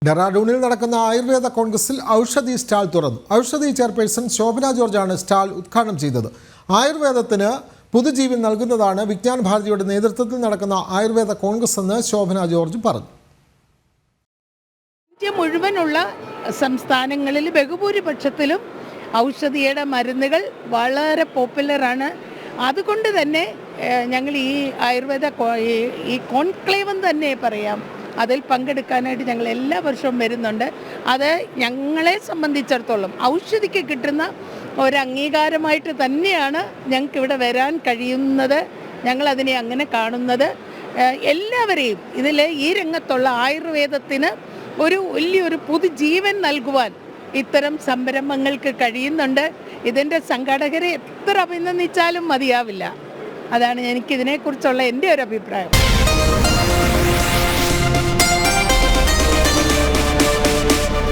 ഡെറാഡൂണിൽ നടക്കുന്ന ആയുർവേദ കോൺഗ്രസിൽ ഔഷധി സ്റ്റാൾ തുറന്നു. ഔഷധി ചെയർപേഴ്സൺ ശോഭന ജോർജാണ് സ്റ്റാൾ ഉദ്ഘാടനം ചെയ്തത്. ആയുർവേദത്തിന് പുതുജീവൻ നൽകുന്നതാണ് വിജ്ഞാൻ ഭാരതിയുടെ നേതൃത്വത്തിൽ നടക്കുന്ന ആയുർവേദ കോൺഗ്രസ് എന്ന് ശോഭന ജോർജ് പറഞ്ഞു. മുഴുവനുള്ള സംസ്ഥാനങ്ങളിൽ ബഹുഭൂരിപക്ഷത്തിലും ഔഷധിയുടെ മരുന്നുകൾ വളരെ പോപ്പുലറാണ്. അതുകൊണ്ട് തന്നെ ഞങ്ങൾ ഈ ആയുർവേദ ഈ കോൺക്ലേവ് എന്ന് തന്നെ പറയാം, അതിൽ പങ്കെടുക്കാനായിട്ട് ഞങ്ങൾ എല്ലാ വർഷവും വരുന്നുണ്ട്. അത് ഞങ്ങളെ സംബന്ധിച്ചിടത്തോളം ഔഷധിക്ക് കിട്ടുന്ന ഒരു അംഗീകാരമായിട്ട് തന്നെയാണ് ഞങ്ങൾക്ക് ഇവിടെ വരാൻ കഴിയുന്നത്. ഞങ്ങളതിനെ അങ്ങനെ കാണുന്നത്. എല്ലാവരെയും ഇതിൽ ഈ രംഗത്തുള്ള ആയുർവേദത്തിന് വലിയൊരു പുതുജീവൻ നൽകുവാൻ ഇത്തരം സംരംഭങ്ങൾക്ക് കഴിയുന്നുണ്ട്. ഇതിൻ്റെ സംഘാടകരെ എത്ര അഭിനന്ദിച്ചാലും മതിയാവില്ല. അതാണ് എനിക്കിതിനെക്കുറിച്ചുള്ള എൻ്റെ ഒരു അഭിപ്രായം.